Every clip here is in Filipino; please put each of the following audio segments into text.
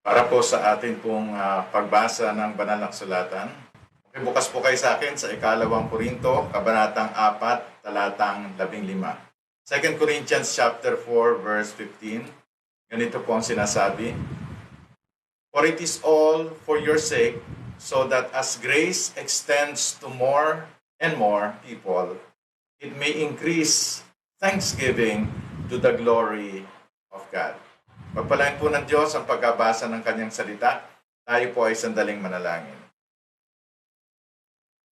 Para po sa atin pong pagbasa ng banal na kasulatan. Okay, bukas po kayo sa akin sa ikalawang Korinto, kabanatang 4, talatang 15. 2 Corinthians chapter 4, verse 15. Ganito po ang sinasabi. For it is all for your sake, so that as grace extends to more and more people, it may increase thanksgiving to the glory of God. Pagpalain po ng Diyos ang pagkabasa ng kanyang salita. Tayo po ay sandaling manalangin.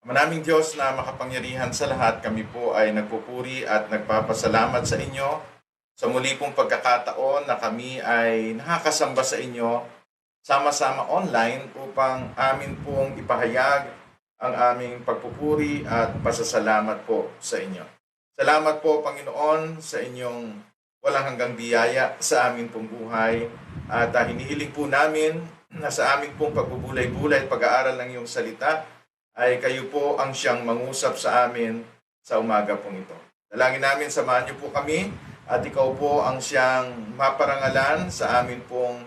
Manaming Diyos na makapangyarihan sa lahat, kami po ay nagpupuri at nagpapasalamat sa inyo sa muli pong pagkakataon na kami ay nakakasamba sa inyo sama-sama online upang amin pong ipahayag ang aming pagpupuri at pasasalamat po sa inyo. Salamat po, Panginoon, sa inyong walang hanggang biyaya sa amin pong buhay at hinihiling po namin na sa aming pong pagbubulay-bulay at pag-aaral ng iyong salita ay kayo po ang siyang mangusap sa amin sa umaga pong ito. Dalangin namin, samahan niyo po kami at ikaw po ang siyang maparangalan sa amin pong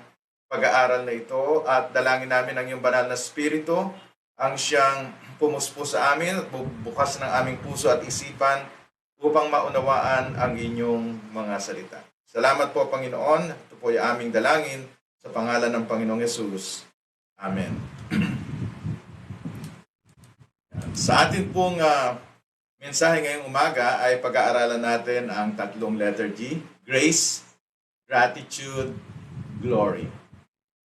pag-aaral na ito at dalangin namin ang iyong banal na spirito ang siyang pumuspo sa amin at bukas ng aming puso at isipan upang maunawaan ang inyong mga salita. Salamat po, Panginoon. Ito po ay aming dalangin sa pangalan ng Panginoong Yesus. Amen. Sa atin pong mensahe ngayong umaga ay pag-aaralan natin ang tatlong letter G: grace, gratitude, glory.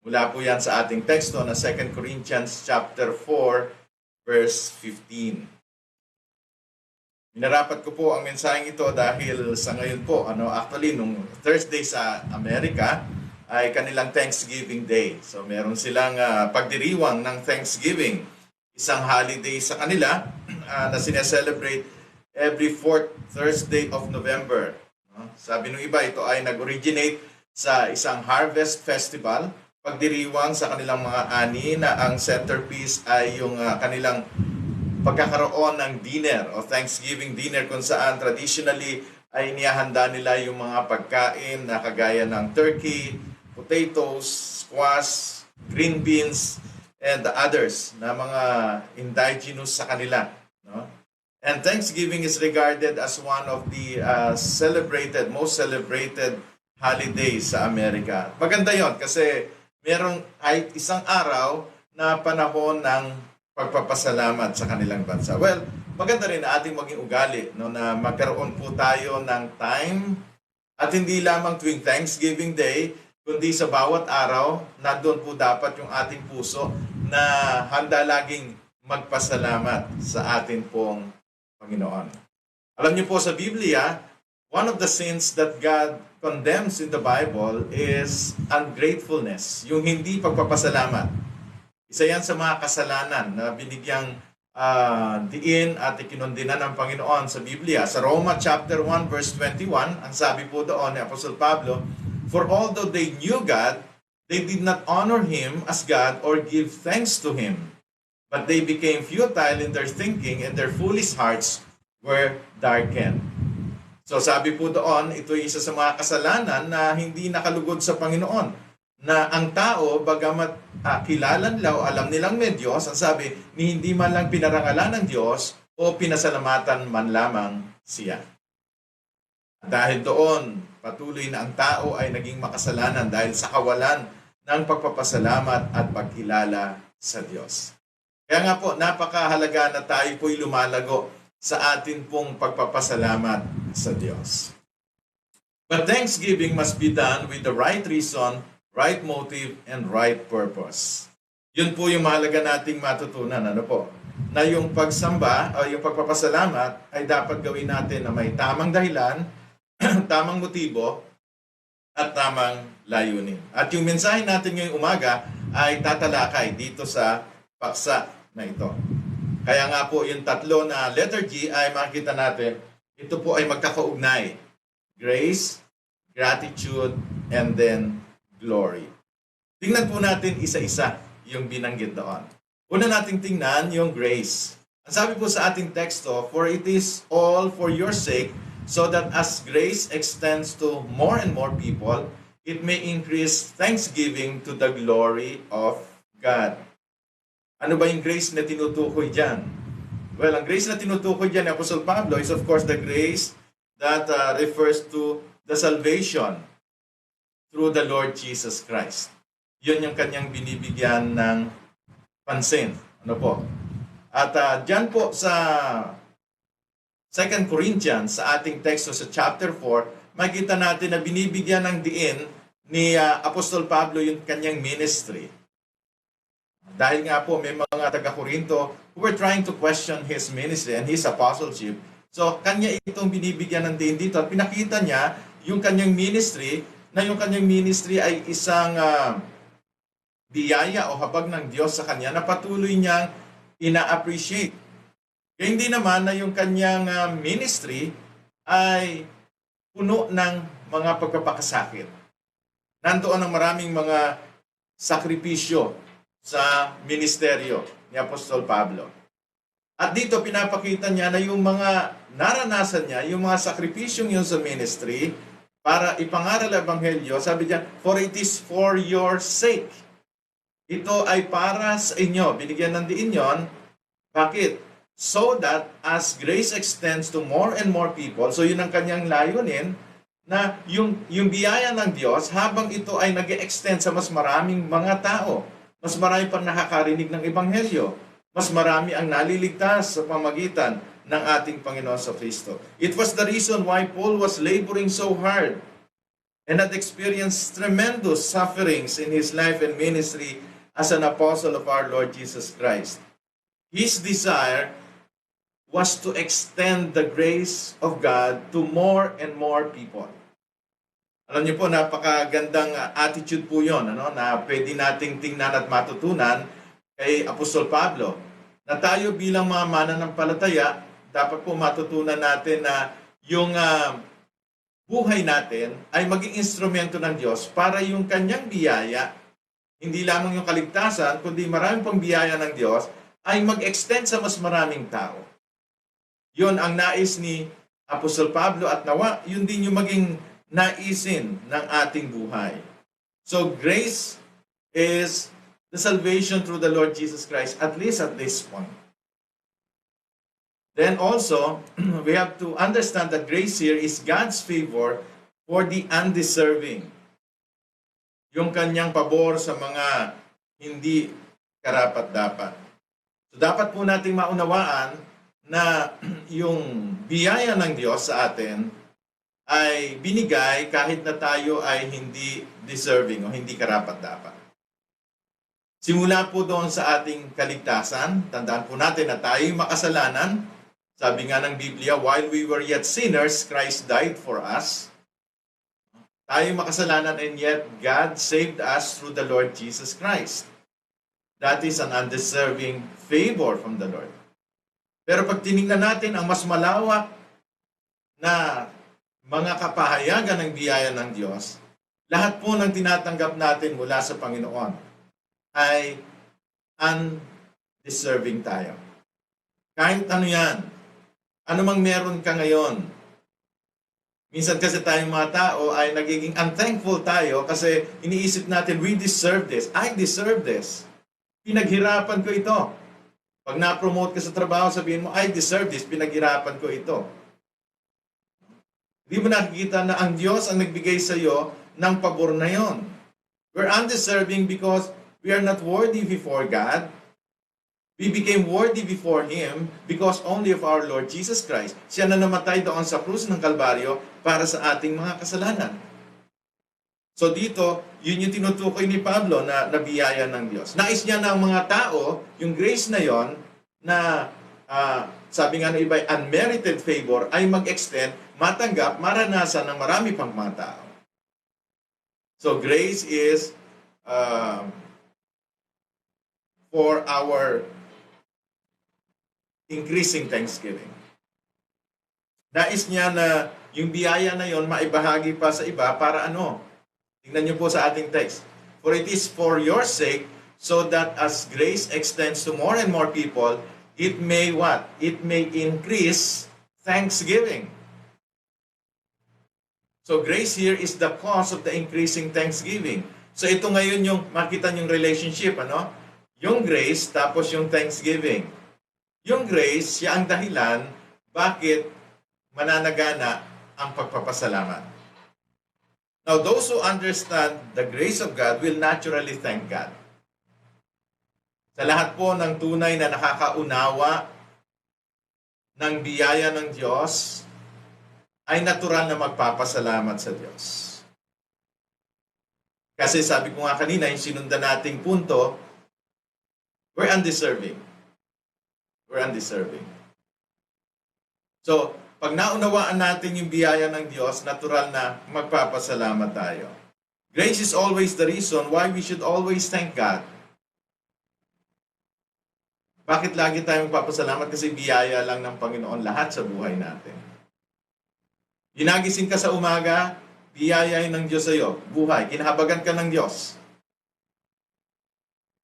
Mula po yan sa ating teksto na 2 Corinthians chapter 4, verse 15. Minarapat ko po ang mensaheng ito dahil sa ngayon po, actually, nung Thursday sa Amerika ay kanilang Thanksgiving Day. So meron silang pagdiriwang ng Thanksgiving, isang holiday sa kanila na sineselebrate every 4th Thursday of November. Sabi nung iba, ito ay nag-originate sa isang harvest festival, pagdiriwang sa kanilang mga ani na ang centerpiece ay yung kanilang pagkakaroon ng dinner o Thanksgiving dinner kung saan traditionally ay inihahanda nila yung mga pagkain na kagaya ng turkey, potatoes, squash, green beans, and the others na mga indigenous sa kanila. No? And Thanksgiving is regarded as one of the most celebrated holidays sa Amerika. Maganda yon kasi merong ay isang araw na panahon ng pagpapasalamat sa kanilang bansa. Well, maganda rin na ating maging ugali na magkaroon po tayo ng time at hindi lamang tuwing Thanksgiving Day, kundi sa bawat araw, nandun po dapat yung ating puso na handa laging magpasalamat sa atin pong Panginoon. Alam niyo po sa Biblia, one of the sins that God condemns in the Bible is ungratefulness, yung hindi pagpapasalamat. Isa yan sa mga kasalanan na binigyang diin at ikinondena ng Panginoon sa Biblia. Sa Roma chapter 1 verse 21, ang sabi po doon ni Apostle Pablo, for although they knew God, they did not honor Him as God or give thanks to Him. But they became futile in their thinking and their foolish hearts were darkened. So sabi po doon, ito ay isa sa mga kasalanan na hindi nakalugod sa Panginoon. Na ang tao, bagamat kilala nila o alam nilang may Diyos, ang sabi, ni hindi man lang pinarangalan ng Diyos o pinasalamatan man lamang siya. Dahil doon, patuloy na ang tao ay naging makasalanan dahil sa kawalan ng pagpapasalamat at pagkilala sa Diyos. Kaya nga po, napakahalaga na tayo po'y lumalago sa atin pong pagpapasalamat sa Diyos. But thanksgiving must be done with the right reason, right motive, and right purpose. Yun po yung mahalaga nating matutunan. Ano po? Na yung pagsamba o yung pagpapasalamat ay dapat gawin natin na may tamang dahilan, tamang motibo, at tamang layunin. At yung mensahe natin ngayong umaga ay tatalakay dito sa paksa na ito. Kaya nga po yung tatlo na letter G ay makikita natin, ito po ay magkakaugnay. Grace, gratitude, and then glory. Tingnan po natin isa-isa yung binanggit doon. Una nating tingnan yung grace. Ang sabi po sa ating teksto, for it is all for your sake, so that as grace extends to more and more people, it may increase thanksgiving to the glory of God. Ano ba yung grace na tinutukoy dyan? Well, ang grace na tinutukoy dyan ni Apostle Pablo is of course the grace that refers to the salvation through the Lord Jesus Christ. Yun yung kanyang binibigyan ng pansin. Ano po? At dyan po sa 2 Corinthians, sa ating teksto sa chapter 4, makikita natin na binibigyan ng diin ni Apostol Pablo yung kanyang ministry. Dahil nga po may mga taga-Korinto who were trying to question his ministry and his apostleship. So, kanya itong binibigyan ng diin dito at pinakita niya yung kanyang ministry, na yung kanyang ministry ay isang biyaya o habag ng Diyos sa kanya na patuloy niyang ina-appreciate. Kaya hindi naman na yung kanyang ministry ay puno ng mga pagpapakasakit. Nandoon ang maraming mga sakripisyo sa ministeryo ni Apostol Pablo. At dito pinapakita niya na yung mga naranasan niya, yung mga sakripisyong yun sa ministry, para ipangaral ang Ebanghelyo, sabi niya, for it is for your sake. Ito ay para sa inyo. Binigyan ng diin yun. Bakit? So that as grace extends to more and more people, so yun ang kanyang layunin, na yung biyaya ng Diyos, habang ito ay nag-extend sa mas maraming mga tao, mas marami pang nakakarinig ng Ebanghelyo, mas marami ang naliligtas sa pamagitan ng ating Panginoon sa Kristo. It was the reason why Paul was laboring so hard and had experienced tremendous sufferings in his life and ministry as an apostle of our Lord Jesus Christ. His desire was to extend the grace of God to more and more people. Alam niyo po, napakagandang attitude po yun, na pwede nating tingnan at matutunan kay Apostol Pablo. Na tayo bilang mga mananampalataya, dapat po matutunan natin na yung buhay natin ay maging instrumento ng Diyos para yung kanyang biyaya, hindi lamang yung kaligtasan, kundi maraming pang biyaya ng Diyos, ay mag-extend sa mas maraming tao. Yun ang nais ni Apostol Pablo at nawa, yun din yung maging naisin ng ating buhay. So grace is the salvation through the Lord Jesus Christ, at least at this point. Then also, we have to understand that grace here is God's favor for the undeserving. Yung kanyang pabor sa mga hindi karapat-dapat. So dapat po nating maunawaan na yung biyaya ng Diyos sa atin ay binigay kahit na tayo ay hindi deserving o hindi karapat-dapat. Simula po doon sa ating kaligtasan, tandaan po natin na tayo'y makasalanan. Sabi nga ng Biblia, while we were yet sinners, Christ died for us. Tayo'y makasalanan and yet God saved us through the Lord Jesus Christ. That is an undeserving favor from the Lord. Pero pag tinignan natin ang mas malawak na mga kapahayagan ng biyaya ng Diyos, lahat po ng tinatanggap natin mula sa Panginoon ay undeserving tayo. Kahit ano yan, ano mang meron ka ngayon. Minsan kasi tayong mga tao ay nagiging unthankful tayo kasi iniisip natin, we deserve this. I deserve this. Pinaghirapan ko ito. Pag na-promote ka sa trabaho, sabihin mo, I deserve this. Pinaghirapan ko ito. Di mo nakikita na ang Diyos ang nagbigay sa iyo ng pabor na yon. We're undeserving because we are not worthy before God. We became worthy before Him because only of our Lord Jesus Christ. Siya na namatay doon sa krus ng Kalbaryo para sa ating mga kasalanan. So dito, yun yung tinutukoy ni Pablo na nabiyaya ng Diyos. Nais niya ng mga tao, yung grace na yon na sabi nga ng iba, unmerited favor, ay mag-extend, matanggap, maranasan ng marami pang mga tao. So grace is for our increasing thanksgiving. Nais niya na yung biyaya na yon maibahagi pa sa iba para ano? Tingnan niyo po sa ating text. For it is for your sake, so that as grace extends to more and more people, it may what? It may increase thanksgiving. So grace here is the cause of the increasing thanksgiving. So ito ngayon yung makita yung relationship, ano? Yung grace tapos yung thanksgiving. Yung grace, siya ang dahilan bakit mananagana ang pagpapasalamat. Now, those who understand the grace of God will naturally thank God. Sa lahat po ng tunay na nakakaunawa ng biyaya ng Diyos, ay natural na magpapasalamat sa Diyos. Kasi sabi ko nga kanina, yung sinundan nating punto, we're undeserving. We're undeserving. So, pag naunawaan natin yung biyaya ng Diyos, natural na magpapasalamat tayo. Grace is always the reason why we should always thank God. Bakit lagi tayo magpapasalamat? Kasi biyaya lang ng Panginoon lahat sa buhay natin. Ginagising ka sa umaga, biyaya ng Diyos sa iyo. Buhay, kinahabagan ka ng Diyos.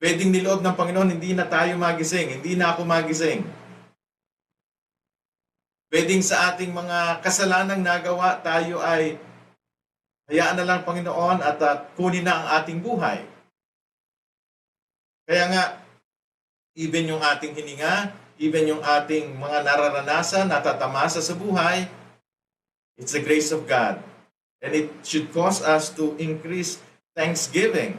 Pwedeng niloob ng Panginoon, hindi na tayo magising, hindi na ako magising. Pwedeng sa ating mga kasalanang nagawa, tayo ay hayaan na lang Panginoon at kunin na ang ating buhay. Kaya nga, even yung ating hininga, even yung ating mga nararanasan, natatamasa sa buhay, it's the grace of God. And it should cause us to increase thanksgiving.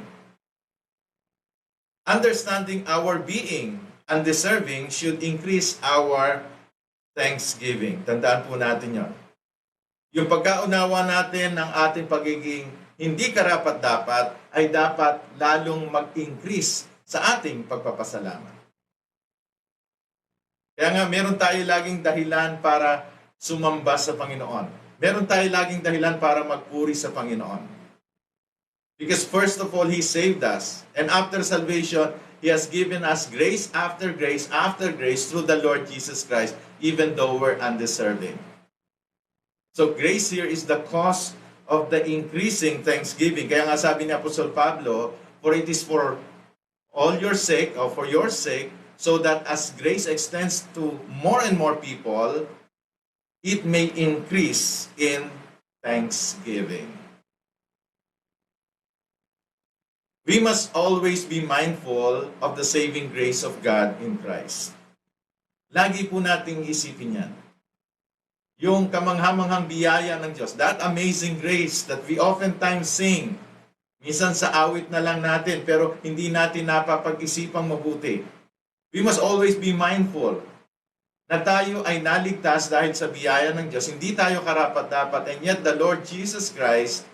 Understanding our being undeserving should increase our thanksgiving. Tandaan po natin yon. Yung pagkaunawa natin ng ating pagiging hindi karapat-dapat ay dapat lalong mag-increase sa ating pagpapasalamat. Kaya nga, meron tayo laging dahilan para sumamba sa Panginoon. Meron tayo laging dahilan para magpuri sa Panginoon. Because first of all, He saved us. And after salvation, He has given us grace after grace after grace through the Lord Jesus Christ, even though we're undeserving. So grace here is the cause of the increasing thanksgiving. Kaya nga sabi ni Apostol Pablo, for it is for all your sake, or for your sake, so that as grace extends to more and more people, it may increase in thanksgiving. We must always be mindful of the saving grace of God in Christ. Lagi po nating isipin yan. Yung kamanghamanghang biyaya ng Diyos, that amazing grace that we oftentimes sing, minsan sa awit na lang natin, pero hindi natin napapag-isipang mabuti. We must always be mindful na tayo ay naligtas dahil sa biyaya ng Diyos. Hindi tayo karapat-dapat, and yet the Lord Jesus Christ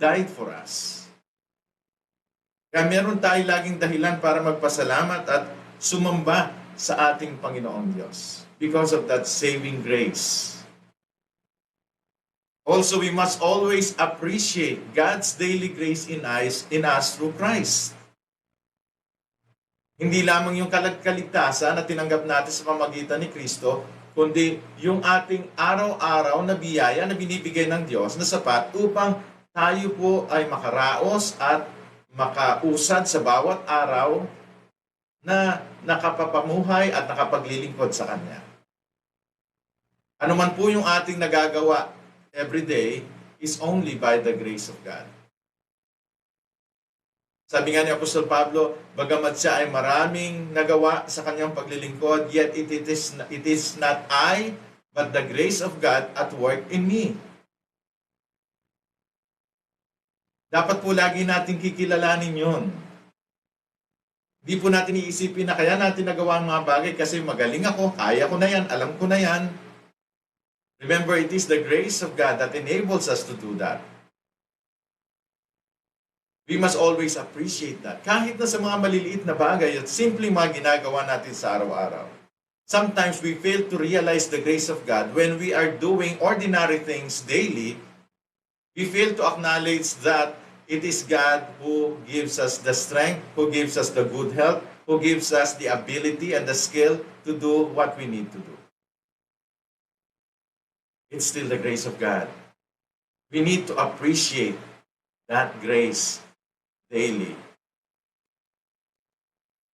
died for us. Kaya meron tayo laging dahilan para magpasalamat at sumamba sa ating Panginoong Diyos because of that saving grace. Also, we must always appreciate God's daily grace in us through Christ. Hindi lamang yung kaligtasan na tinanggap natin sa pamamagitan ni Kristo, kundi yung ating araw-araw na biyaya na binibigay ng Diyos na sapat upang tayo po ay makaraos at makausad sa bawat araw na nakapapamuhay at nakapaglilingkod sa Kanya. Ano man po yung ating nagagawa every day is only by the grace of God. Sabi nga ni Apostol Pablo, bagamat siya ay maraming nagawa sa kanyang paglilingkod, yet it is not I, but the grace of God at work in me. Dapat po lagi natin kikilalanin yun. Hindi po natin iisipin na kaya natin nagawa ang mga bagay kasi magaling ako, kaya ko na yan, alam ko na yan. Remember, it is the grace of God that enables us to do that. We must always appreciate that. Kahit na sa mga maliliit na bagay at simpleng mga ginagawa natin sa araw-araw. Sometimes we fail to realize the grace of God when we are doing ordinary things daily. We fail to acknowledge that it is God who gives us the strength, who gives us the good health, who gives us the ability and the skill to do what we need to do. It's still the grace of God. We need to appreciate that grace daily.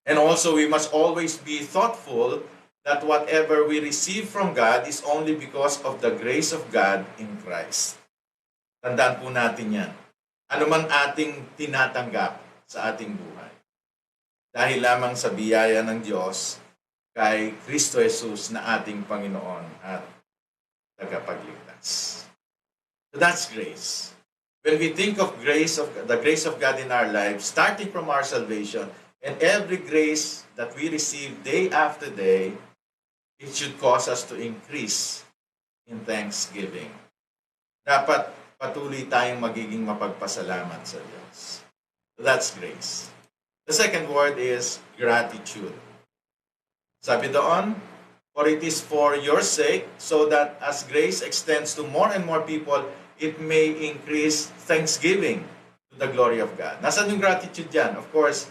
And also, we must always be thoughtful that whatever we receive from God is only because of the grace of God in Christ. Tandaan po natin yan. Ano man ating tinatanggap sa ating buhay. Dahil lamang sa biyaya ng Diyos kay Kristo Jesus na ating Panginoon at tagapagligtas. So that's grace. When we think of the grace of God in our lives, starting from our salvation, and every grace that we receive day after day, it should cause us to increase in thanksgiving. Dapat patuloy tayong magiging mapagpasalamat sa Diyos. So that's grace. The second word is gratitude. Sabi doon, for it is for your sake, so that as grace extends to more and more people, it may increase thanksgiving to the glory of God. Nasaan yung gratitude dyan? Of course,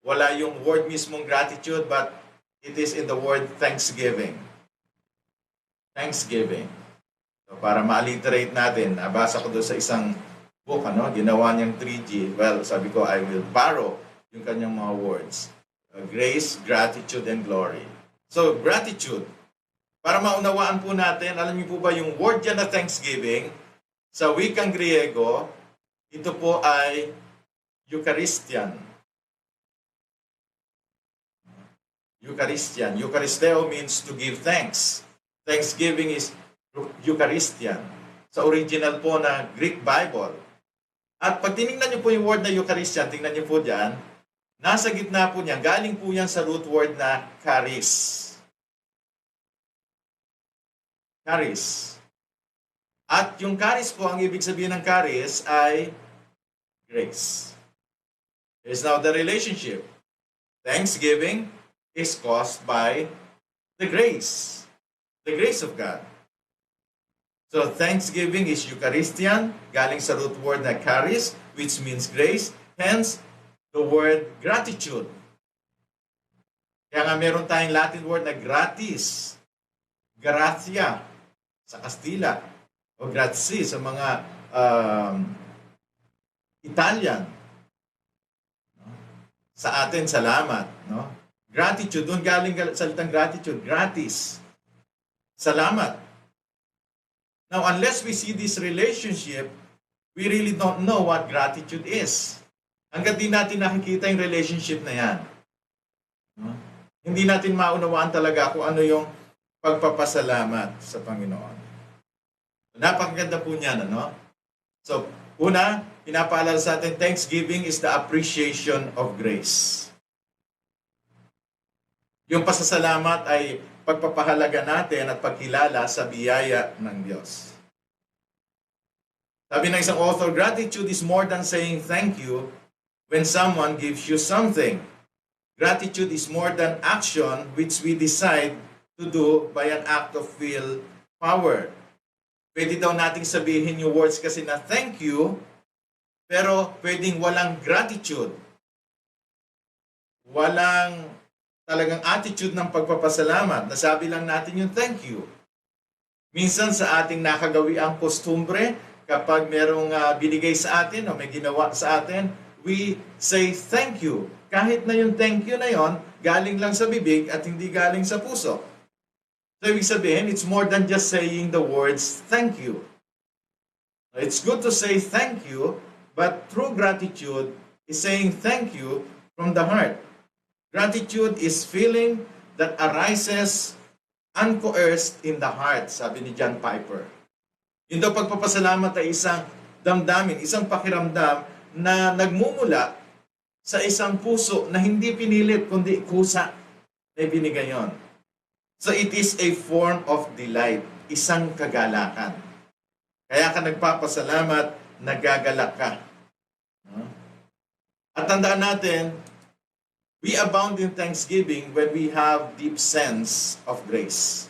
wala yung word mismong gratitude, but it is in the word thanksgiving. Thanksgiving. So, para ma-alliterate natin, nabasa ko doon sa isang book, ginawa niyang 3G. Well, sabi ko, I will borrow yung kanyang mga words. Grace, gratitude, and glory. So, gratitude. Para maunawaan po natin, alam niyo po ba yung word dyan na thanksgiving, sa wikang Griego, ito po ay Eucharistian. Eucharistian. Eucharisteo means to give thanks. Thanksgiving is Eucharistian. Sa original po na Greek Bible. At pag tinignan niyo po yung word na Eucharistian, tingnan niyo po dyan, nasa gitna po niya, galing po yan sa root word na charis. Charis. At yung charis po, ang ibig sabihin ng charis ay grace. Here's now the relationship. Thanksgiving is caused by the grace of God. So thanksgiving is Eucharistian, galing sa root word na charis, which means grace, hence the word gratitude. Kaya nga meron tayong Latin word na gratis, gratia sa Kastila, o grazie sa mga Italian. Sa atin, salamat. No? Gratitude, doon galing salitang gratitude, gratis. Salamat. Now, unless we see this relationship, we really don't know what gratitude is. Hanggat di natin nakikita yung relationship na yan. No? Hindi natin maunawaan talaga kung ano yung pagpapasalamat sa Panginoon. Napakaganda po niyan, So, una, pinapaalala sa atin, thanksgiving is the appreciation of grace. Yung pasasalamat ay pagpapahalaga natin at pagkilala sa biyaya ng Diyos. Sabi ng isang author, gratitude is more than saying thank you when someone gives you something. Gratitude is more than action which we decide to do by an act of will power. Pwede daw nating sabihin yung words kasi na thank you, pero pwedeng walang gratitude. Walang talagang attitude ng pagpapasalamat. Nasabi lang natin yung thank you. Minsan sa ating nakagawi ang kostumbre, kapag merong binigay sa atin o may ginawa sa atin, we say thank you. Kahit na yung thank you na yon, galing lang sa bibig at hindi galing sa puso. So, ibig sabihin, it's more than just saying the words, thank you. It's good to say thank you, but true gratitude is saying thank you from the heart. Gratitude is feeling that arises uncoerced in the heart, sabi ni John Piper. Yung daw pagpapasalamat ay isang damdamin, isang pakiramdam na nagmumula sa isang puso na hindi pinilit, kundi kusa na binigay yon. So it is a form of delight, isang kagalakan. Kaya ka nagpapasalamat, nagagalak ka. At tandaan natin, we abound in thanksgiving when we have deep sense of grace.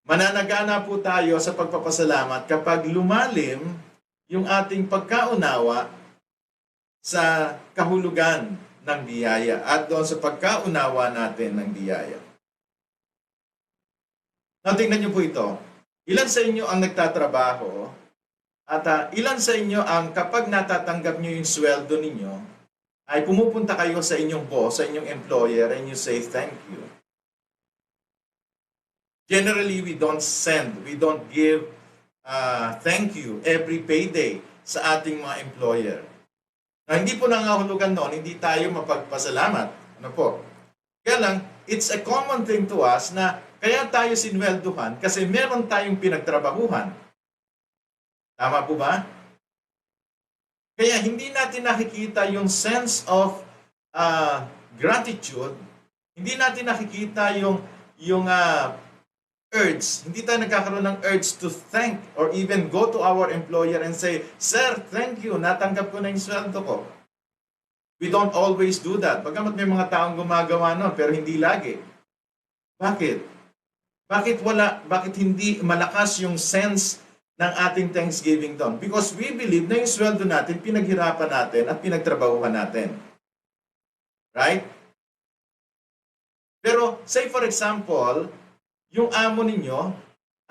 Mananagana po tayo sa pagpapasalamat kapag lumalim yung ating pagkaunawa sa kahulugan ng biyaya at doon sa pagkaunawa natin ng biyaya. Now, tingnan niyo po ito. Ilan sa inyo ang nagtatrabaho at ilan sa inyo ang kapag natatanggap niyo yung sweldo ninyo, ay pumupunta kayo sa inyong boss, sa inyong employer, and you say thank you. Generally, we don't give thank you every payday sa ating mga employer. Na hindi po nangahulugan noon, hindi tayo mapagpasalamat. Ano po? Kaya lang, it's a common thing to us na kaya tayo sinwelduhan kasi meron tayong pinagtrabahuhan. Tama po ba? Kaya hindi natin nakikita yung sense of gratitude, hindi natin nakikita yung urge, hindi tayo nagkakaroon ng urge to thank or even go to our employer and say, "Sir, thank you, natanggap ko na yung sweldo ko." We don't always do that. Bagamat may mga taong gumagawa nun, pero hindi lagi. Bakit? Bakit hindi malakas yung sense ng ating thanksgiving doon? Because we believe na yung sweldo natin, pinaghirapan natin at pinagtrabahuhan natin. Right? Pero, say for example, yung amo ninyo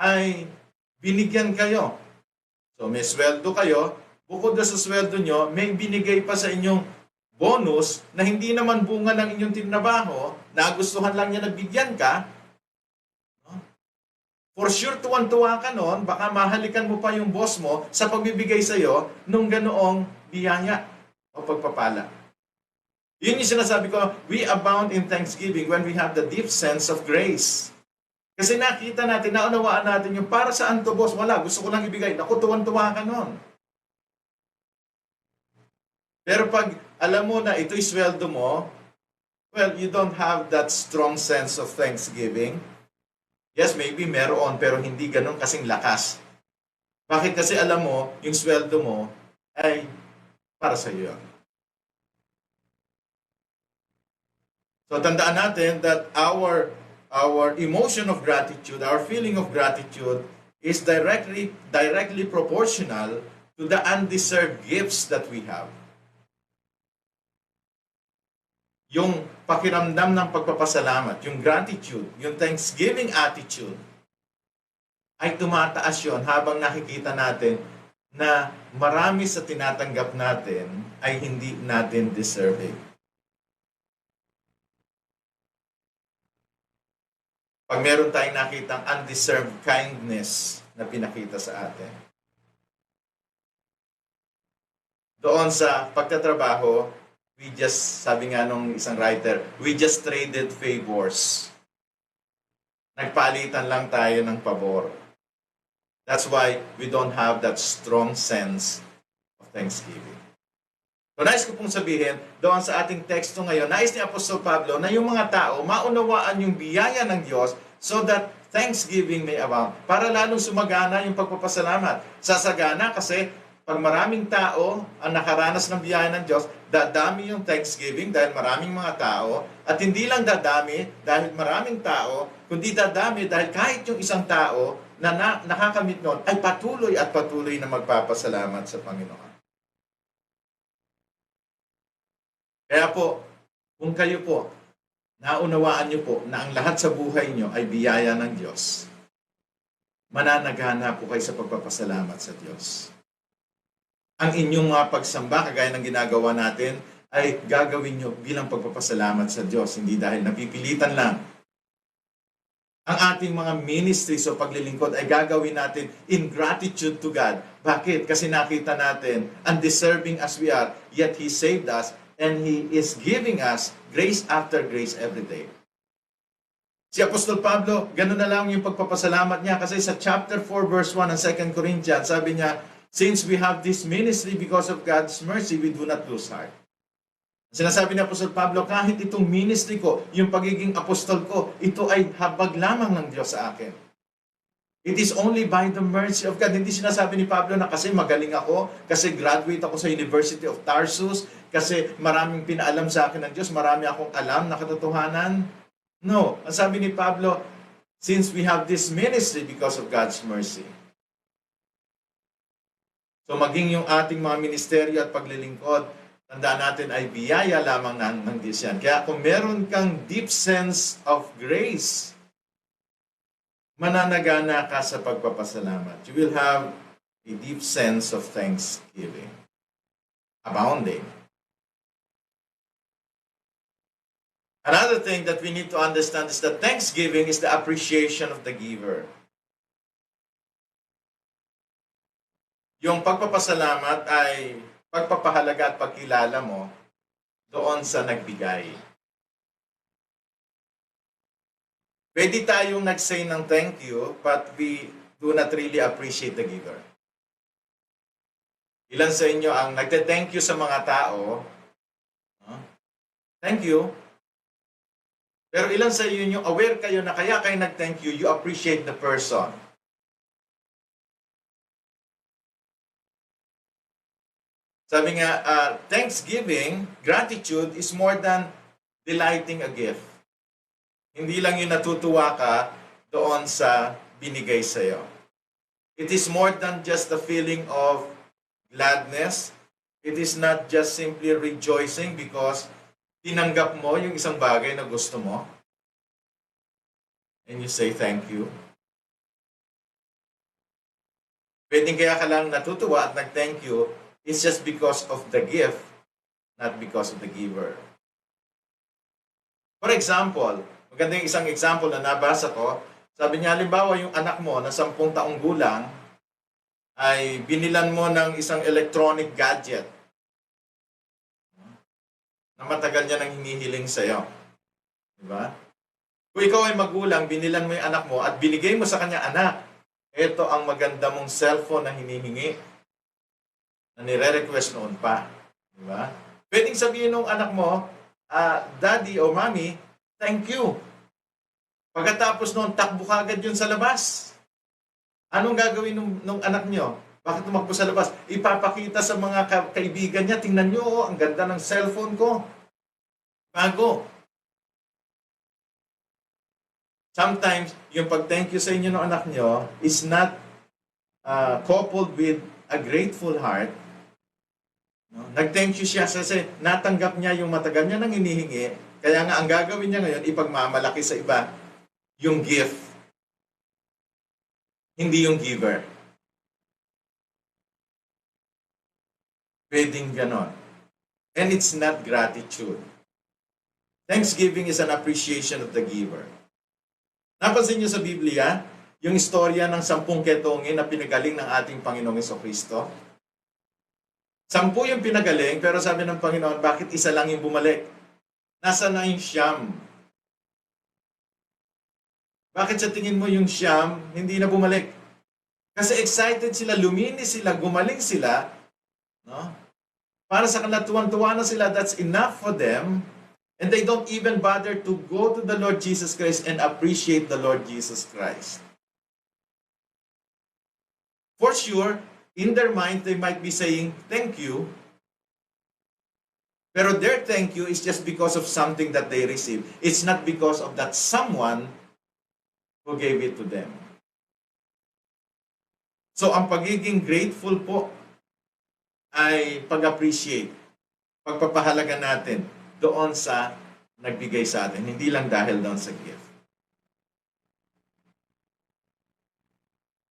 ay binigyan kayo. So may sweldo kayo, bukod na sa sweldo nyo, may binigay pa sa inyong bonus na hindi naman bunga ng inyong tinrabaho, nagustuhan lang niya na bigyan ka. For sure, tuwan-tuwa ka noon, baka mahalikan mo pa yung boss mo sa pagbibigay sa iyo nung ganoong biyaya o pagpapala. Yun yung sinasabi ko, we abound in thanksgiving when we have the deep sense of grace. Kasi nakita natin, naunawaan natin yung para saan to boss, wala, gusto ko lang ibigay. Naku, tuwan-tuwa ka noon. Pero pag alam mo na ito'y sweldo mo, well, you don't have that strong sense of thanksgiving. Yes, maybe meron, pero hindi ganun kasing lakas. Bakit? Kasi alam mo, yung sweldo mo ay para sa iyo. So tandaan natin that our emotion of gratitude, our feeling of gratitude is directly proportional to the undeserved gifts that we have. Yung pakiramdam ng pagpapasalamat, yung gratitude, yung thanksgiving attitude, ay tumataas yon habang nakikita natin na marami sa tinatanggap natin ay hindi natin deserving. Pag meron tayong nakitang undeserved kindness na pinakita sa atin, doon sa pagtatrabaho, sabi nga nung isang writer, we just traded favors. Nagpalitan lang tayo ng pabor. That's why we don't have that strong sense of thanksgiving. So nais ko pong sabihin, doon sa ating teksto ngayon, nais ni Apostol Pablo na yung mga tao maunawaan yung biyaya ng Diyos so that thanksgiving may abound. Para lalong sumagana yung pagpapasalamat. Sasagana kasi pag maraming tao ang nakaranas ng biyaya ng Diyos, dadami yung thanksgiving dahil maraming mga tao. At hindi lang dadami dahil maraming tao, kundi dadami dahil kahit yung isang tao na nakakamit noon ay patuloy at patuloy na magpapasalamat sa Panginoon. Kaya po, kung kayo po, naunawaan niyo po na ang lahat sa buhay niyo ay biyaya ng Diyos, mananagana po kayo sa pagpapasalamat sa Diyos. Ang inyong mga pagsamba, kagaya ng ginagawa natin, ay gagawin nyo bilang pagpapasalamat sa Diyos, hindi dahil napipilitan lang. Ang ating mga ministries o paglilingkod ay gagawin natin in gratitude to God. Bakit? Kasi nakita natin, undeserving as we are, yet He saved us and He is giving us grace after grace every day. Si Apostol Pablo, ganun na lang yung pagpapasalamat niya kasi sa chapter 4 verse 1 ng 2 Corinthians, sabi niya, since we have this ministry because of God's mercy, we do not lose heart. Sinasabi ni Apostol Pablo, kahit itong ministry ko, yung pagiging apostol ko, ito ay habag lamang ng Diyos sa akin. It is only by the mercy of God. Hindi sinasabi ni Pablo na kasi magaling ako, kasi graduate ako sa University of Tarsus, kasi maraming pinaalam sa akin ng Diyos, marami akong alam na katotohanan. No. Ang sabi ni Pablo, since we have this ministry because of God's mercy. So maging yung ating mga ministeryo at paglilingkod, tandaan natin ay biyaya lamang ng Diyos yan. Kaya kung meron kang deep sense of grace, mananagana ka sa pagpapasalamat. You will have a deep sense of thanksgiving. Abounding. Another thing that we need to understand is that thanksgiving is the appreciation of the giver. Yung pagpapasalamat ay pagpapahalaga at pagkilala mo doon sa nagbigay. Pwede tayong nag-say ng thank you, but we do not really appreciate the giver. Ilan sa inyo ang nagte-thank you sa mga tao? Thank you. Pero ilan sa inyo aware kayo na kaya kayo nag-thank you, you appreciate the person. Sabi nga, thanksgiving, gratitude is more than delighting a gift. Hindi lang yung natutuwa ka doon sa binigay sa'yo. It is more than just the feeling of gladness. It is not just simply rejoicing because tinanggap mo yung isang bagay na gusto mo. And you say thank you. Pwedeng kaya ka lang natutuwa at nag-thank you, it's just because of the gift, not because of the giver. For example, maganda yung isang example na nabasa ko. Sabi niya, halimbawa yung anak mo na 10 taong gulang ay binilan mo ng isang electronic gadget na matagal niya nang hinihiling sa'yo. Diba? Kung ikaw ay magulang, binilan mo yung anak mo at binigay mo sa kanya, anak, ito ang maganda mong cellphone na hinihingi na nire-request noon pa. Diba? Pwedeng sabihin ng anak mo, Daddy o Mommy, thank you. Pagkatapos noon, takbo ka agad yun sa labas. Anong gagawin nung anak nyo? Bakit tumakbo sa labas? Ipapakita sa mga kaibigan niya, tingnan nyo, ang ganda ng cellphone ko. Bago. Sometimes, yung pag-thank you sa inyo ng anak nyo is not coupled with a grateful heart. No? Nag-thank you siya kasi natanggap niya yung matagal niya nang hinihingi. Kaya nga, ang gagawin niya ngayon, ipagmamalaki sa iba yung gift. Hindi yung giver. Pwedeng ganon. And it's not gratitude. Thanksgiving is an appreciation of the giver. Napansin niyo sa Biblia, yung istorya ng 10 ketongin na pinagaling ng ating Panginoong Jesucristo? 10 yung pinagaling, pero sabi ng Panginoon, bakit isa lang yung bumalik? Nasa na yung 9? Bakit sa tingin mo yung 9 hindi na bumalik? Kasi excited sila, luminis sila, gumaling sila, no? Para sa kanila, tuwan-tuwa na sila, that's enough for them. And they don't even bother to go to the Lord Jesus Christ and appreciate the Lord Jesus Christ. For sure, in their mind, they might be saying, thank you. Pero their thank you is just because of something that they received. It's not because of that someone who gave it to them. So, ang pagiging grateful po ay pag-appreciate, pagpapahalaga natin doon sa nagbigay sa atin, hindi lang dahil doon sa gift.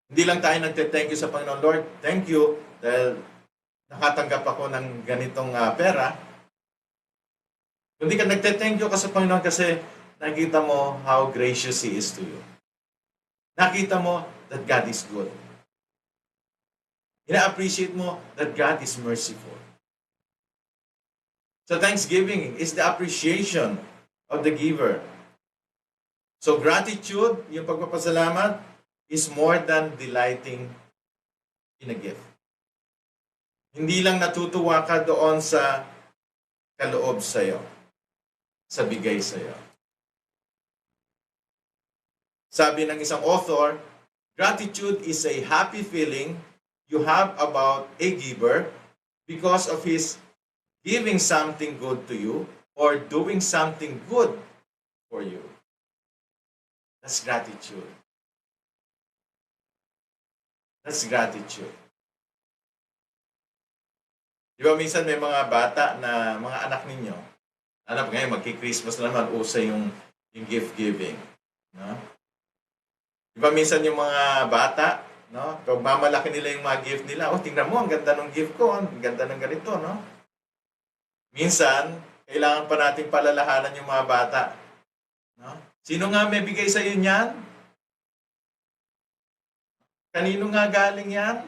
Hindi lang tayo nagte-thank you sa Panginoon, Lord, thank you dahil nakatanggap ako ng ganitong pera. Hindi ka nagte-thank you ka sa Panginoon kasi nakita mo how gracious He is to you. Nakita mo that God is good. Ina-appreciate mo that God is merciful. So thanksgiving is the appreciation of the giver. So gratitude, yung pagpapasalamat, is more than delighting in a gift. Hindi lang natutuwa ka doon sa kaloob sa'yo, sa bigay sa'yo. Sabi ng isang author, gratitude is a happy feeling you have about a giver because of his giving something good to you or doing something good for you. That's gratitude. That's gratitude. Di ba minsan may mga bata na mga anak ninyo, anak ngayon magki-Christmas na naman, usa yung gift giving. No? Di ba minsan yung mga bata, no? Pag mamalaki nila yung mga gift nila, tingnan mo, ang ganda ng gift ko, ang ganda ng ganito, no? Minsan, kailangan pa nating palalahanan yung mga bata. No? Sino nga may bigay sa iyo niyan? Kanino nga galing yan?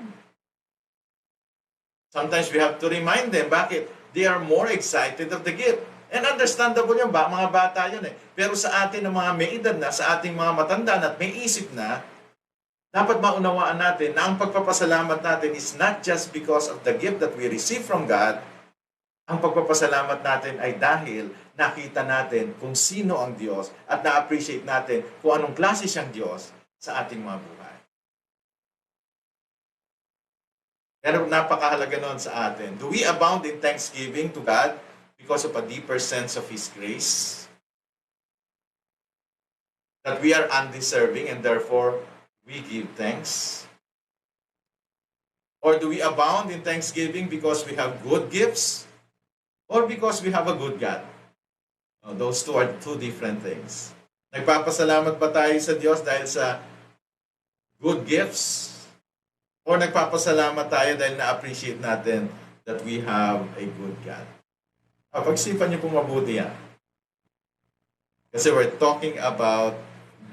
Sometimes we have to remind them, bakit? They are more excited of the gift. And understandable yun, mga bata yun eh. Pero sa atin ng mga may edad na, sa ating mga matanda na at may isip na, dapat maunawaan natin na ang pagpapasalamat natin is not just because of the gift that we receive from God. Ang pagpapasalamat natin ay dahil nakita natin kung sino ang Diyos at na-appreciate natin kung anong klase siyang Diyos sa ating mga buhay. Pero napakahalaga nun sa atin. Do we abound in thanksgiving to God because of a deeper sense of His grace? That we are undeserving and therefore we give thanks? Or do we abound in thanksgiving because we have good gifts? Or because we have a good God? Those two are two different things. Nagpapasalamat ba tayo sa Diyos dahil sa good gifts? O nagpapasalamat tayo dahil na-appreciate natin that we have a good God? Pag-isipan niyo po mabuti yan. Kasi we're talking about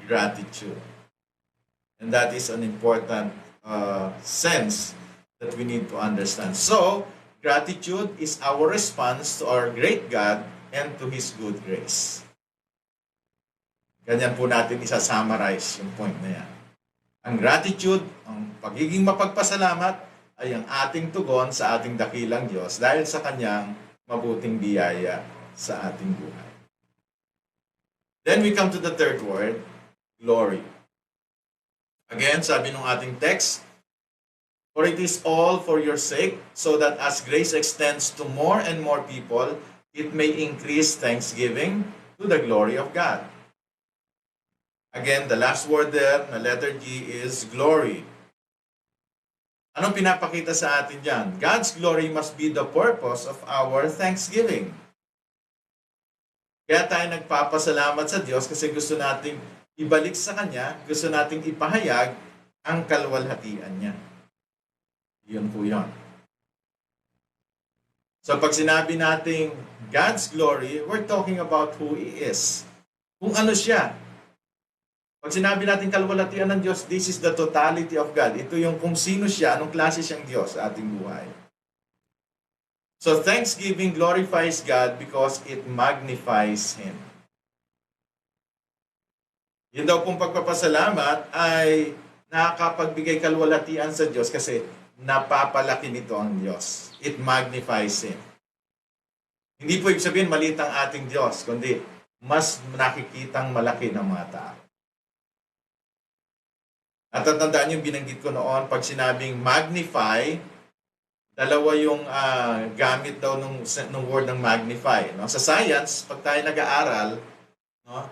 gratitude. And that is an important sense that we need to understand. So, gratitude is our response to our great God and to His good grace. Ganyan po natin isa-summarize yung point na yan. Ang gratitude, ang pagiging mapagpasalamat, ay ang ating tugon sa ating dakilang Diyos dahil sa Kanyang mabuting biyaya sa ating buhay. Then we come to the third word, glory. Again, sabi ng ating text, for it is all for your sake, so that as grace extends to more and more people, it may increase thanksgiving to the glory of God. Again, the last word there, na letter G, is glory. Anong pinapakita sa atin dyan? God's glory must be the purpose of our thanksgiving. Kaya tayo nagpapasalamat sa Diyos kasi gusto nating ibalik sa Kanya, gusto nating ipahayag ang kalwalhatian niya. Yun po yun. So pag sinabi nating God's glory, we're talking about who He is. Kung ano siya. Pag sinabi natin kalwalhatian ng Diyos, this is the totality of God. Ito yung kung sino siya, anong klase siyang Diyos sa ating buhay. So thanksgiving glorifies God because it magnifies Him. Yun daw pong pagpapasalamat ay nakakapagbigay kalwalhatian sa Diyos kasi napapalaki nito ang Diyos. It magnifies Him. Hindi po ibig sabihin maliit ang ating Diyos, kundi mas nakikitang malaki ng mga tao. At tatandaan yung binanggit ko noon, pag sinabing magnify, dalawa yung gamit daw ng word ng magnify. No? Sa science, pag tayo nag-aaral, no?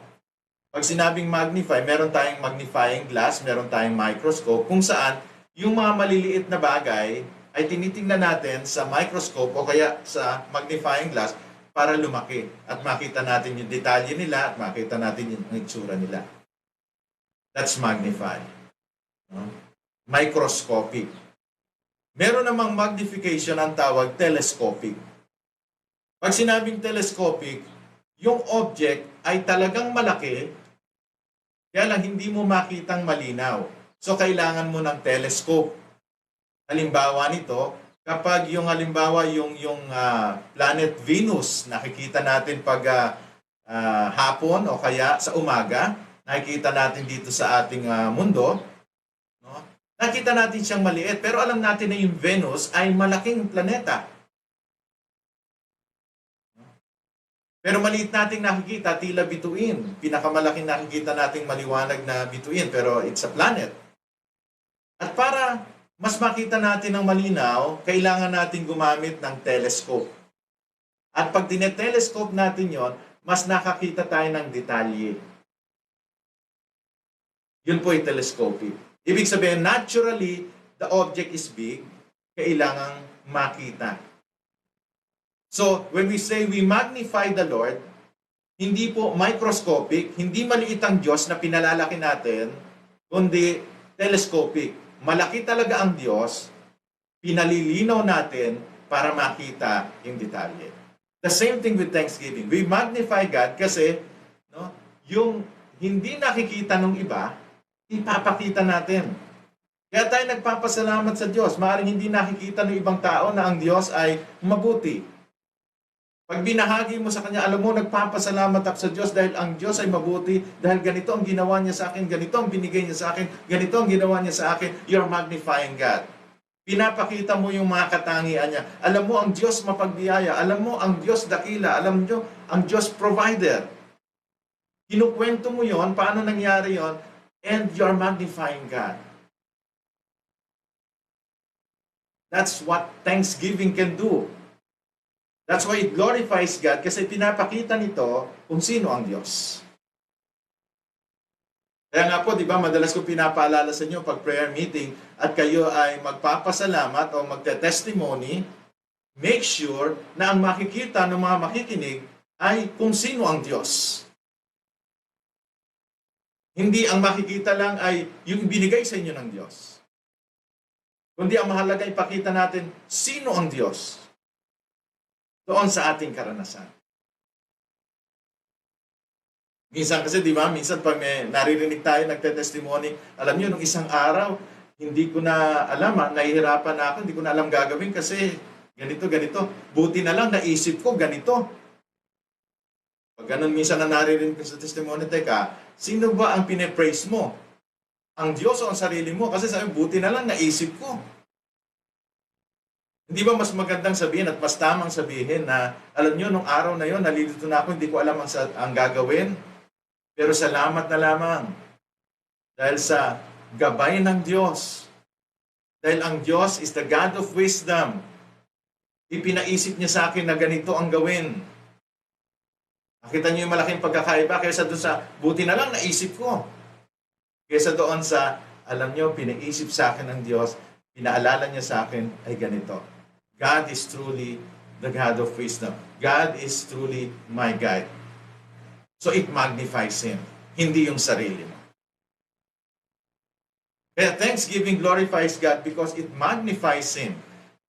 Pag sinabing magnify, meron tayong magnifying glass, meron tayong microscope, kung saan yung mga maliliit na bagay ay tinitingnan natin sa microscope o kaya sa magnifying glass para lumaki at makita natin yung detalye nila at makita natin yung itsura nila. That's magnify. Microscopic. Meron namang magnification ang tawag telescopic. Pag sinabing telescopic, yung object ay talagang malaki, kaya lang hindi mo makitang malinaw. So kailangan mo ng telescope. Halimbawa nito, kapag yung halimbawa yung planet Venus, nakikita natin pag hapon o kaya sa umaga, nakikita natin dito sa ating mundo, no? Nakita natin siyang maliit, pero alam natin na yung Venus ay malaking planeta. Pero maliit nating nakikita, tila bituin. Pinakamalaking nakikita nating maliwanag na bituin, pero it's a planet. At para mas makita natin ng malinaw, kailangan natin gumamit ng telescope. At pag dinetelescope natin yon, mas nakakita tayo ng detalye. Yun po ay telescopic. Ibig sabihin, naturally, the object is big, kailangang makita. So, when we say we magnify the Lord, hindi po microscopic, hindi maliit ang Diyos na pinalalaki natin, kundi telescopic. Malaki talaga ang Diyos, pinalilinaw natin para makita yung detalye. The same thing with thanksgiving. We magnify God kasi yung hindi nakikita ng iba, ipapakita natin. Kaya tayo nagpapasalamat sa Diyos. Maaaring hindi nakikita ng ibang tao na ang Diyos ay mabuti. Pag binahagi mo sa Kanya, alam mo, nagpapasalamat ako sa Diyos dahil ang Diyos ay mabuti, dahil ganito ang ginawa niya sa akin, ganito ang binigay niya sa akin, ganito ang ginawa niya sa akin, you're magnifying God. Pinapakita mo yung mga katangian niya. Alam mo, ang Diyos mapagbiyaya. Alam mo, ang Diyos dakila. Alam mo, ang Diyos provider. Kinukwento mo yon, paano nangyari yon, and you're magnifying God. That's what thanksgiving can do. That's why it glorifies God kasi pinapakita nito kung sino ang Diyos. Kaya nga po, di ba, madalas ko pinapaalala sa inyo pag prayer meeting at kayo ay magpapasalamat o magte-testimony, make sure na ang makikita ng mga makikinig ay kung sino ang Diyos. Hindi ang makikita lang ay yung binigay sa inyo ng Diyos. Kundi ang mahalaga ipakita natin sino ang Diyos doon sa ating karanasan. Minsan kasi, di ba, minsan pag may naririnig tayo, nagte-testimony, alam niyo, nung isang araw, hindi ko na alam, nahihirapan na ako, hindi ko na alam gagawin kasi ganito. Buti na lang, naisip ko, ganito. Pag ganun minsan na naririnig ko sa testimony, teka, sino ba ang pine-praise mo? Ang Diyos o ang sarili mo? Kasi sabi, buti na lang, naisip ko. Hindi ba mas magandang sabihin at mas tamang sabihin na, alam niyo, nung araw na yon, nalilito na ako, hindi ko alam ang gagawin. Pero salamat na lamang dahil sa gabay ng Diyos. Dahil ang Diyos is the God of wisdom. Ipinaisip niya sa akin na ganito ang gawin. Nakita niyo yung malaking pagkakaiba kaysa doon sa buti na lang naisip ko. Kaysa doon sa, alam niyo, pinaisip sa akin ng Diyos, pinaalala niya sa akin ay ganito. God is truly the God of wisdom. God is truly my guide. So it magnifies Him, hindi yung sarili mo. Kaya thanksgiving glorifies God because it magnifies Him.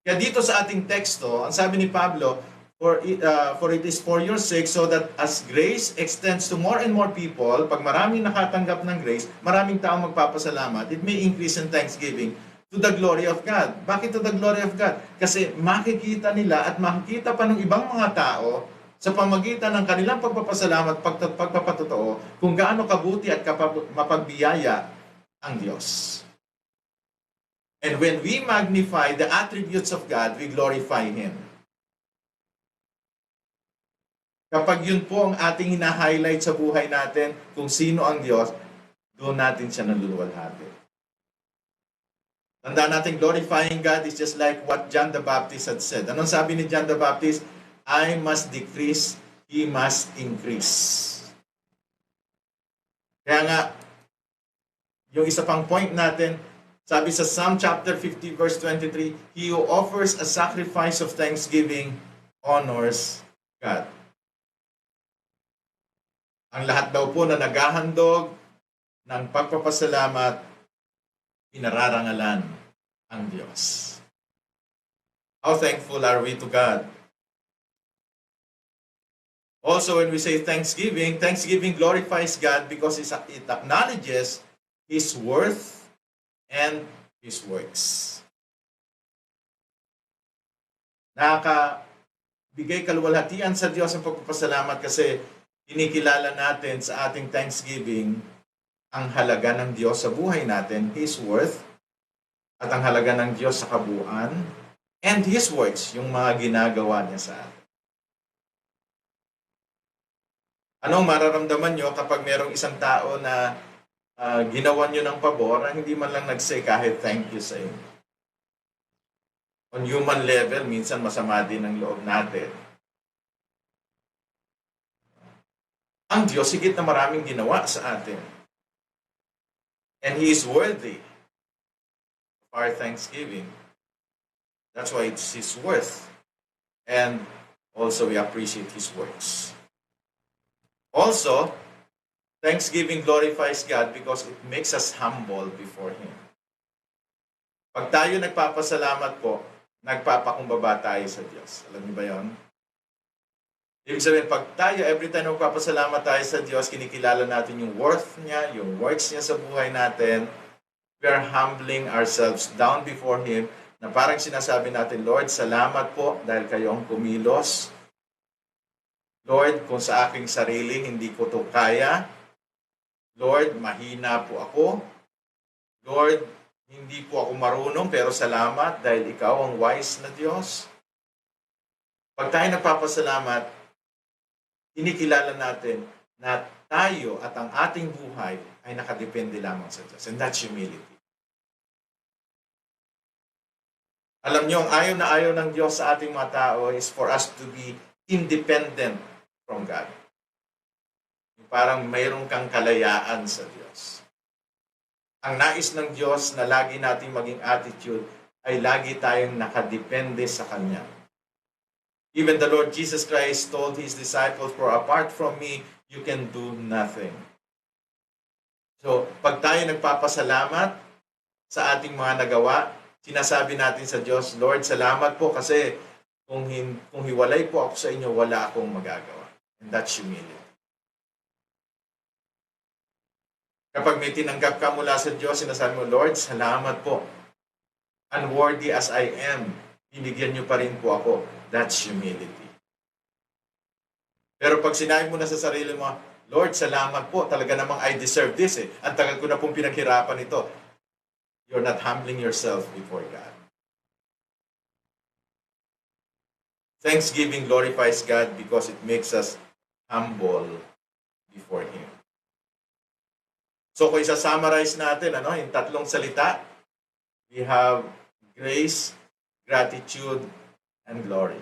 Kaya dito sa ating teksto, ang sabi ni Pablo, for it is for your sake, so that as grace extends to more and more people, pag maraming nakatanggap ng grace, maraming taong magpapasalamat, it may increase in thanksgiving to the glory of God. Bakit to the glory of God? Kasi makikita nila at makikita pa ng ibang mga tao sa pamagitan ng kanilang pagpapasalamat, pagpapatotoo, kung gaano kabuti at mapagbiyaya ang Diyos. And when we magnify the attributes of God, we glorify Him. Kapag yun po ang ating hina-highlight sa buhay natin, kung sino ang Diyos, doon natin siya naluluwalhati. Tandaan natin, glorifying God is just like what John the Baptist had said. Anong sabi ni John the Baptist? I must decrease, He must increase. Kaya nga, yung isa pang point natin, sabi sa Psalm chapter 50 verse 23, He who offers a sacrifice of thanksgiving honors God. Ang lahat daw po na naghahandog ng pagpapasalamat, pinararangalan ang Diyos. How thankful are we to God? Also, when we say thanksgiving, thanksgiving glorifies God because it acknowledges His worth and His works. Nakakabigay kaluwalhatian sa Diyos ang pagpapasalamat kasi kinikilala natin sa ating thanksgiving ang halaga ng Diyos sa buhay natin, His worth, at ang halaga ng Diyos sa kabuuan, and His works, yung mga ginagawa niya sa atin. Anong mararamdaman nyo kapag merong isang tao na ginawa nyo ng pabor na hindi man lang nag-say kahit thank you sa inyo? On human level, minsan masama din ang loob natin. Ang Diyos, higit na maraming ginawa sa atin. And He is worthy of our thanksgiving. That's why it's His worth. And also we appreciate His works. Also, thanksgiving glorifies God because it makes us humble before Him. Pag tayo nagpapasalamat po, nagpapakumbaba tayo sa Diyos. Alam niyo ba yun? Ibig sabihin, pag tayo, every time nagpapasalamat tayo sa Diyos, kinikilala natin yung worth niya, yung works niya sa buhay natin, We are humbling ourselves down before Him na parang sinasabi natin, Lord, salamat po dahil kayong kumilos. Lord, kung sa aking sarili hindi ko to kaya. Lord, mahina po ako. Lord, hindi po ako marunong pero salamat dahil ikaw ang wise na Diyos. Pag tayo nagpapasalamat, inikilala natin na tayo at ang ating buhay ay nakadepende lamang sa Diyos. And that's humility. Alam niyo, ang ayaw ng Diyos sa ating mga tao is for us to be independent from God. Parang mayroon kang kalayaan sa Diyos. Ang nais ng Diyos na lagi nating maging attitude ay lagi tayong nakadepende sa Kanya. Even the Lord Jesus Christ told His disciples, for apart from me, you can do nothing. So, pag tayo nagpapasalamat sa ating mga nagawa, sinasabi natin sa Diyos, Lord, salamat po kasi kung hiwalay po ako sa inyo, wala akong magagawa. And that's humility. Kapag may tinanggap ka mula sa Diyos, sinasabi mo, Lord, salamat po. Unworthy as I am, binigyan niyo pa rin po ako. That's humility. Pero pag sinabi mo na sa sarili mo, Lord, salamat po. Talaga namang I deserve this. Ang tagal ko na pong pinaghirapan ito. You're not humbling yourself before God. Thanksgiving glorifies God because it makes us humble before Him. So kung isa-summarize natin, yung tatlong salita, we have grace, gratitude, and glory.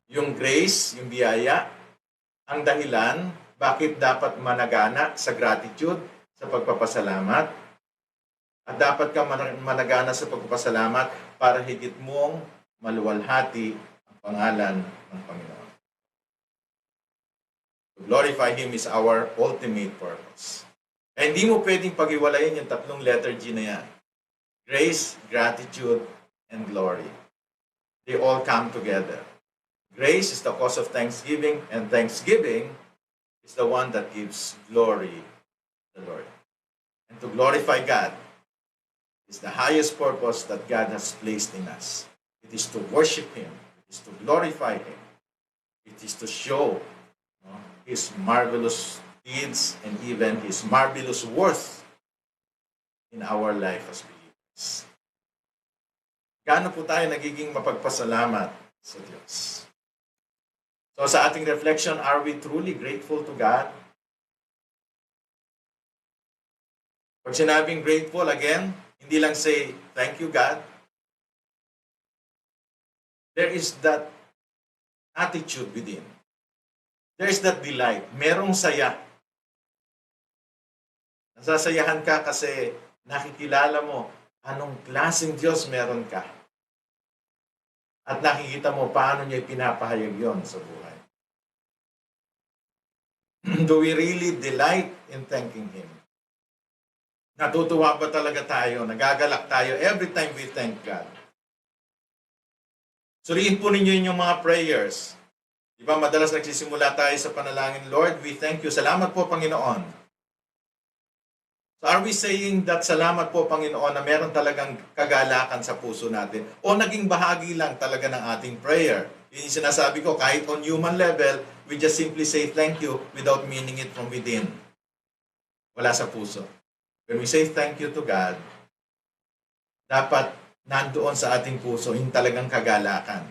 Yung grace, yung biyaya, ang dahilan bakit dapat managana sa gratitude, sa pagpapasalamat, at dapat ka managana sa pagpapasalamat para higit mong maluwalhati ang pangalan ng Panginoon. To glorify Him is our ultimate purpose. Eh, hindi mo pwedeng pag-iwalayin yung tatlong letter G na yan. Grace, gratitude, and glory. They all come together. Grace is the cause of thanksgiving, and thanksgiving is the one that gives glory to the Lord. And to glorify God is the highest purpose that God has placed in us. It is to worship Him. It is to glorify Him. It is to show His marvelous deeds and even His marvelous worth in our life as believers. Gaano po tayo nagiging mapagpasalamat sa Diyos? So sa ating reflection, are we truly grateful to God? Pag sinabing grateful, again, hindi lang say, thank you God. There is that attitude within. There is that delight. Merong saya. Nasasayahan ka kasi nakikilala mo anong klaseng Diyos meron ka. At nakikita mo paano niya ipinapahayag yon sa buhay. Do we really delight in thanking Him? Natutuwa ba talaga tayo? Nagagalak tayo every time we thank God? Suriin po ninyo yung mga prayers. Diba madalas nagsisimula tayo sa panalangin, Lord, we thank you. Salamat po, Panginoon. So are we saying that salamat po, Panginoon, na meron talagang kagalakan sa puso natin? O naging bahagi lang talaga ng ating prayer? Yung sinasabi ko, kahit on human level, we just simply say thank you without meaning it from within. Wala sa puso. When we say thank you to God, dapat nandoon sa ating puso yung talagang kagalakan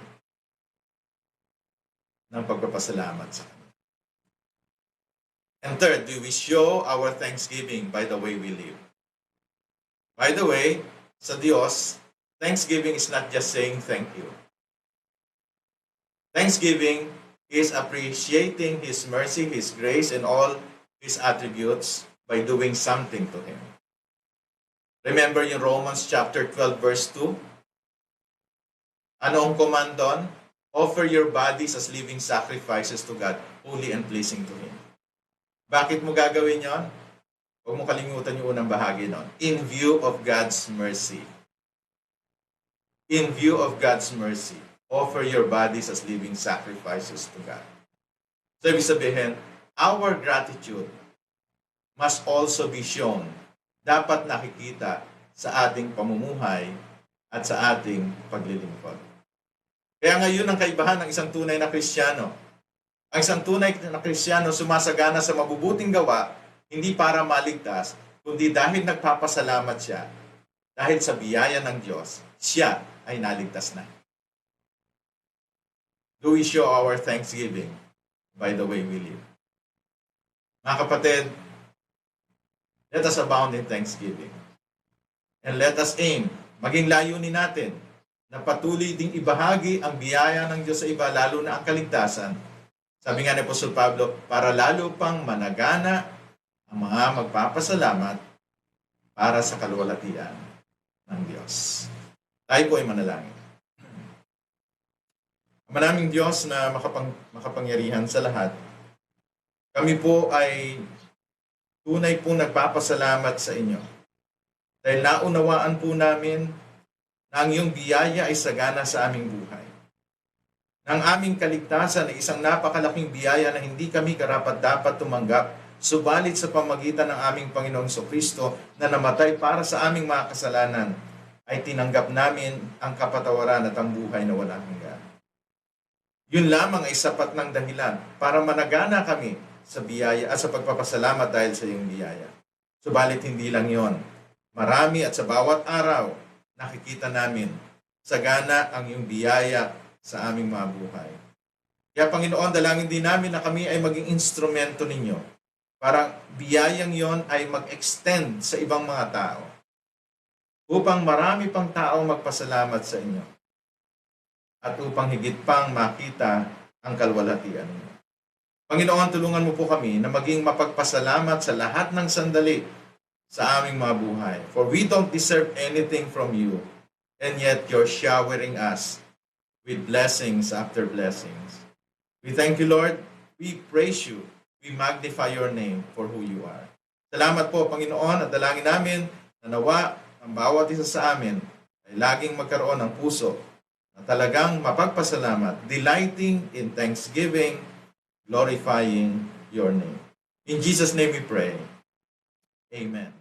ng pagpapasalamat sa Kanya. And third, do we show our thanksgiving by the way we live? By the way, sa Diyos, thanksgiving is not just saying thank you. Thanksgiving is appreciating His mercy, His grace, and all His attributes by doing something to Him. Remember yung Romans chapter 12 verse 2? Ano ang command doon? Offer your bodies as living sacrifices to God, holy and pleasing to Him. Bakit mo gagawin yon? Huwag mo kalimutan yung unang bahagi nun. In view of God's mercy. In view of God's mercy, offer your bodies as living sacrifices to God. So, ibig sabihin, our gratitude must also be shown dapat nakikita sa ating pamumuhay at sa ating paglilingkod. Kaya ngayon ang kaibahan ng isang tunay na Kristiyano. Ang isang tunay na Kristiyano sumasagana sa mabubuting gawa, hindi para maligtas, kundi dahil nagpapasalamat siya. Dahil sa biyaya ng Diyos, siya ay naligtas na. Do we show our thanksgiving by the way we live? Mga kapatid, let us abound in thanksgiving. And let us aim, maging layunin natin, na patuloy ding ibahagi ang biyaya ng Diyos sa iba, lalo na ang kaligtasan. Sabi nga ni Apostol Pablo, para lalo pang managana ang mga magpapasalamat para sa kaluwalhatian ng Diyos. Tayo po ay manalangin. Manaming Diyos na makapangyarihan sa lahat, kami po ay tunay pong nagpapasalamat sa inyo. Dahil naunawaan po namin na ang iyong biyaya ay sagana sa aming buhay. Ang aming kaligtasan ay isang napakalaking biyaya na hindi kami karapat-dapat tumanggap, subalit sa pamagitan ng aming Panginoong Jesucristo na namatay para sa aming mga kasalanan, ay tinanggap namin ang kapatawaran at ang buhay na walang hanggan. Yun lamang ay sapat ng dahilan para managana kami sa biyaya at sa pagpapasalamat dahil sa iyong biyaya. Subalit hindi lang yon. Marami at sa bawat araw, nakikita namin sagana ang iyong biyaya sa aming mga buhay. Kaya Panginoon, dalangin din namin na kami ay maging instrumento ninyo para biyayang yon ay mag-extend sa ibang mga tao upang marami pang tao magpasalamat sa inyo at upang higit pang makita ang kaluwalhatian ninyo. Panginoon, tulungan mo po kami na maging mapagpasalamat sa lahat ng sandali sa aming mga buhay. For we don't deserve anything from you, and yet you're showering us with blessings after blessings. We thank you, Lord. We praise you. We magnify your name for who you are. Salamat po, Panginoon, at dalangin namin na nawa ang bawat isa sa amin ay laging magkaroon ng puso na talagang mapagpasalamat, delighting in thanksgiving, glorifying your name. In Jesus' name we pray. Amen.